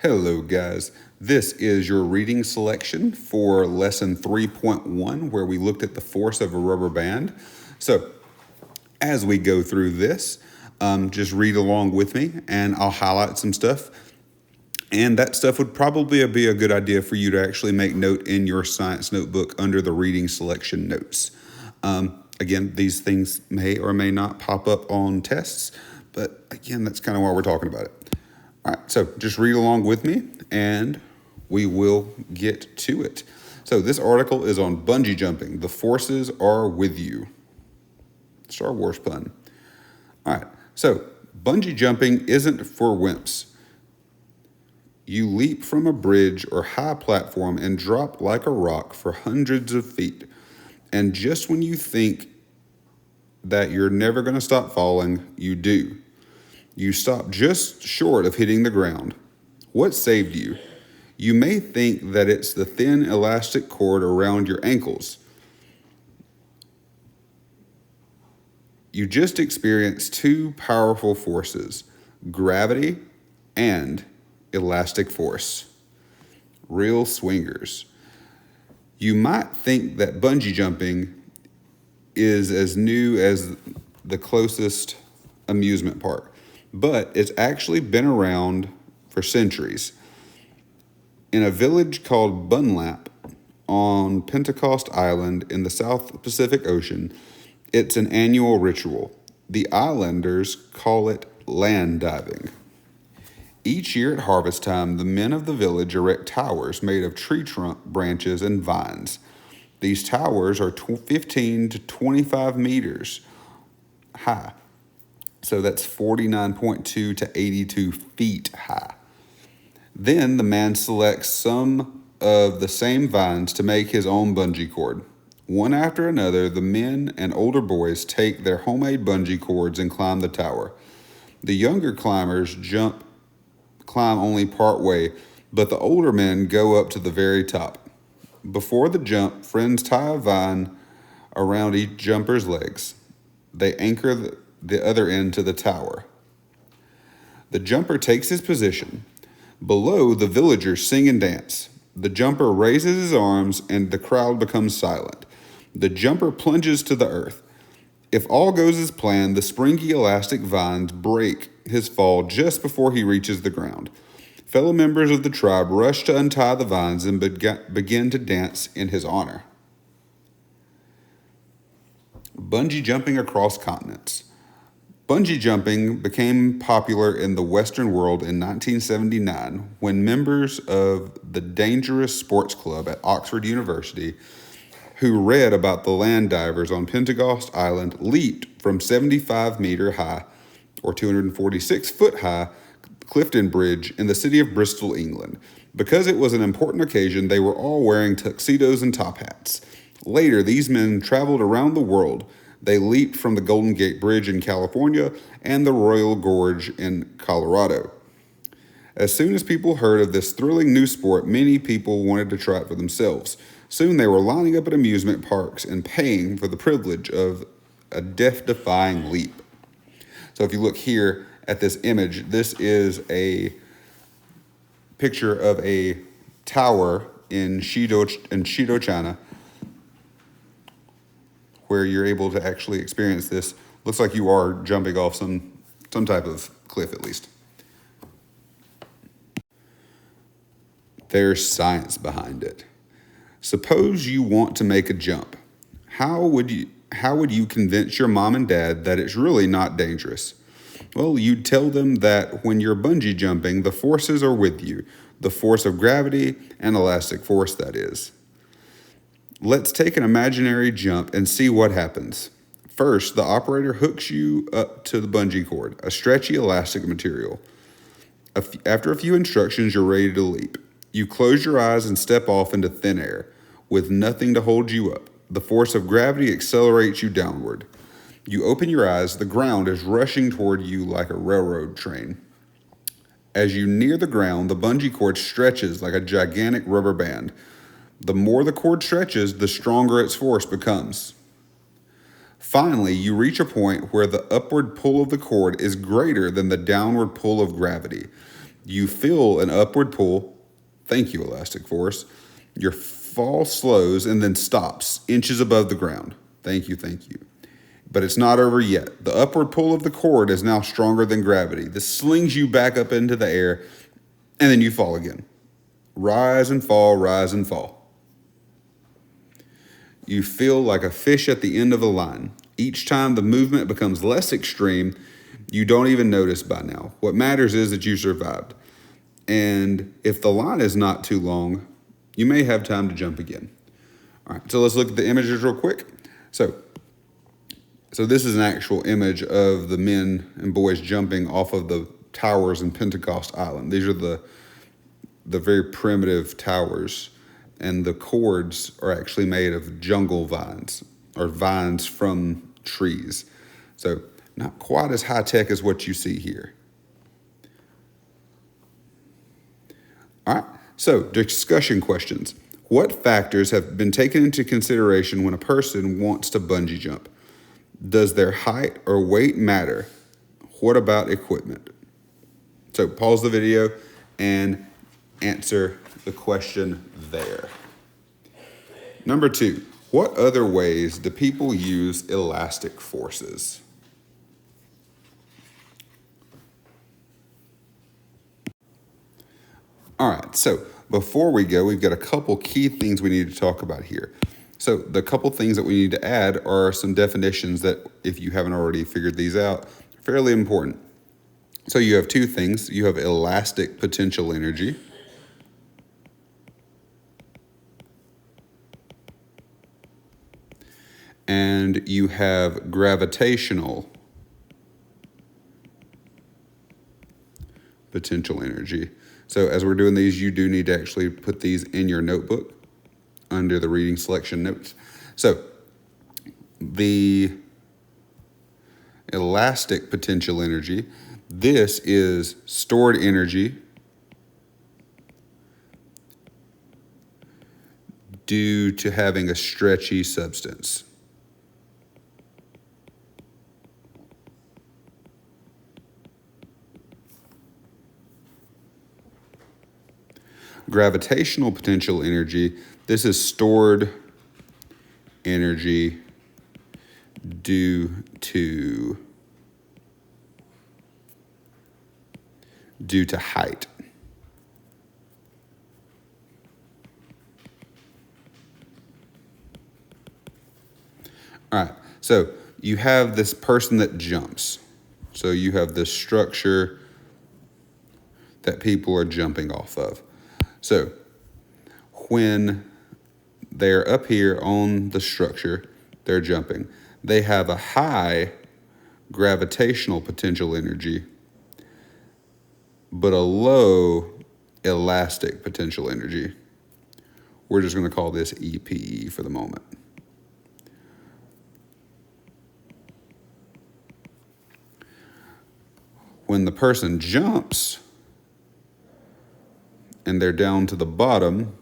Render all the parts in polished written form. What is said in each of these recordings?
Hello, guys. This is your reading selection for lesson 3.1, where we looked at the force of a rubber band. So, as we go through this, just read along with me and I'll highlight some stuff. And that stuff would probably be a good idea for you to actually make note in your science notebook under the reading selection notes. Again, these things may or may not pop up on tests, but again, that's kind of why we're talking about it. All right, so just read along with me and we will get to it. So, this article is on bungee jumping. The forces are with you. Star Wars pun. All right, so bungee jumping isn't for wimps. You leap from a bridge or high platform and drop like a rock for hundreds of feet. And just when you think that you're never going to stop falling, you do. You stop just short of hitting the ground. What saved you? You may think that it's the thin elastic cord around your ankles. You just experienced two powerful forces, gravity and elastic force. Real swingers. You might think that bungee jumping is as new as the closest amusement park, but it's actually been around for centuries. In a village called Bunlap on Pentecost Island in the South Pacific Ocean, it's an annual ritual. The islanders call it land diving. Each year at harvest time, the men of the village erect towers made of tree trunk branches and vines. These towers are 15 to 25 meters high. So that's 49.2 to 82 feet high. Then the man selects some of the same vines to make his own bungee cord. One after another, the men and older boys take their homemade bungee cords and climb the tower. The younger climbers climb only part way, but the older men go up to the very top. Before the jump, friends tie a vine around each jumper's legs. They anchor the other end to the tower. The jumper takes his position. Below, the villagers sing and dance. The jumper raises his arms and the crowd becomes silent. The jumper plunges to the earth. If all goes as planned, the springy elastic vines break his fall just before he reaches the ground. Fellow members of the tribe rush to untie the vines and begin to dance in his honor. Bungee jumping across continents. Bungee jumping became popular in the Western world in 1979 when members of the Dangerous Sports Club at Oxford University, who read about the land divers on Pentecost Island, leaped from 75-meter high or 246-foot high Clifton Bridge in the city of Bristol, England. Because it was an important occasion, they were all wearing tuxedos and top hats. Later, these men traveled around the world. They leaped from the Golden Gate Bridge in California and the Royal Gorge in Colorado. As soon as people heard of this thrilling new sport, many people wanted to try it for themselves. Soon they were lining up at amusement parks and paying for the privilege of a death-defying leap. So if you look here at this image, this is a picture of a tower in Shido, China, where you're able to actually experience this. Looks like you are jumping off some type of cliff at least. There's science behind it. Suppose you want to make a jump. How would you convince your mom and dad that it's really not dangerous? Well, you'd tell them that when you're bungee jumping, the forces are with you. The force of gravity and elastic force, that is. Let's take an imaginary jump and see what happens. First, the operator hooks you up to the bungee cord, a stretchy elastic material. After a few instructions, you're ready to leap. You close your eyes and step off into thin air, with nothing to hold you up. The force of gravity accelerates you downward. You open your eyes, the ground is rushing toward you like a railroad train. As you near the ground, the bungee cord stretches like a gigantic rubber band. The more the cord stretches, the stronger its force becomes. Finally, you reach a point where the upward pull of the cord is greater than the downward pull of gravity. You feel an upward pull. Thank you, elastic force. Your fall slows and then stops inches above the ground. Thank you, thank you. But it's not over yet. The upward pull of the cord is now stronger than gravity. This slings you back up into the air, and then you fall again. Rise and fall, rise and fall. You feel like a fish at the end of a line. Each time the movement becomes less extreme, you don't even notice by now. What matters is that you survived. And if the line is not too long, you may have time to jump again. All right, so let's look at the images real quick. So this is an actual image of the men and boys jumping off of the towers in Pentecost Island. These are the very primitive towers, and the cords are actually made of jungle vines, or vines from trees. So not quite as high tech as what you see here. All right, so discussion questions. What factors have been taken into consideration when a person wants to bungee jump? Does their height or weight matter? What about equipment? So pause the video and answer the question there. Number 2, what other ways do people use elastic forces? All right, so before we go, we've got a couple key things we need to talk about here. So the couple things that we need to add are some definitions that, if you haven't already figured these out, are fairly important. So you have 2 things. You have elastic potential energy. And you have gravitational potential energy. So as we're doing these, you do need to actually put these in your notebook under the reading selection notes. So the elastic potential energy, this is stored energy due to having a stretchy substance. Gravitational potential energy, this is stored energy due to height. All right, so you have this person that jumps. So you have this structure that people are jumping off of. So when they're up here on the structure, they're jumping. They have a high gravitational potential energy, but a low elastic potential energy. We're just going to call this EPE for the moment. When the person jumps and they're down to the bottom,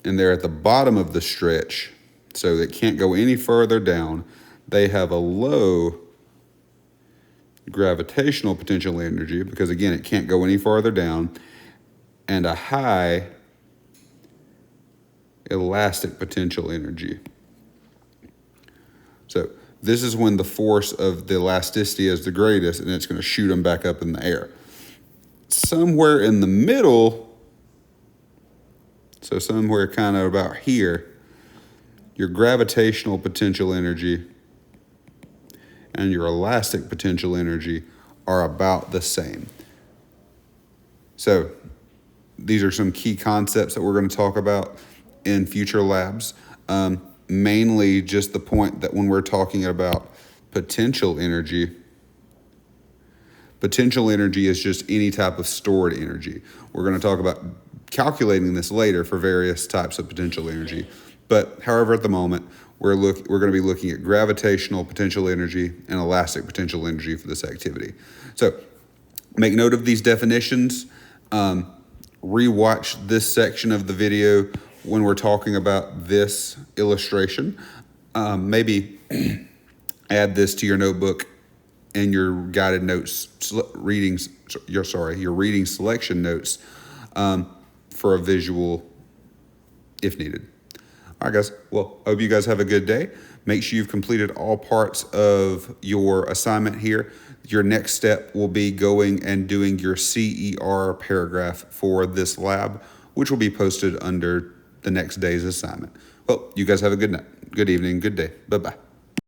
and they're at the bottom of the stretch, so they can't go any further down, they have a low gravitational potential energy, because again, it can't go any farther down, and a high elastic potential energy. So this is when the force of the elasticity is the greatest, and it's going to shoot them back up in the air. Somewhere in the middle, so somewhere kind of about here, your gravitational potential energy and your elastic potential energy are about the same. So these are some key concepts that we're going to talk about in future labs. Mainly just the point that when we're talking about potential energy is just any type of stored energy. We're going to talk about calculating this later for various types of potential energy. But however, at the moment, we're going to be looking at gravitational potential energy and elastic potential energy for this activity. So make note of these definitions. Rewatch this section of the video when we're talking about this illustration. Maybe add this to your notebook and your guided notes readings. Your reading selection notes for a visual if needed. All right, guys. Well, I hope you guys have a good day. Make sure you've completed all parts of your assignment here. Your next step will be going and doing your CER paragraph for this lab, which will be posted under the next day's assignment. Well, you guys have a good night, good evening, good day. Bye-bye.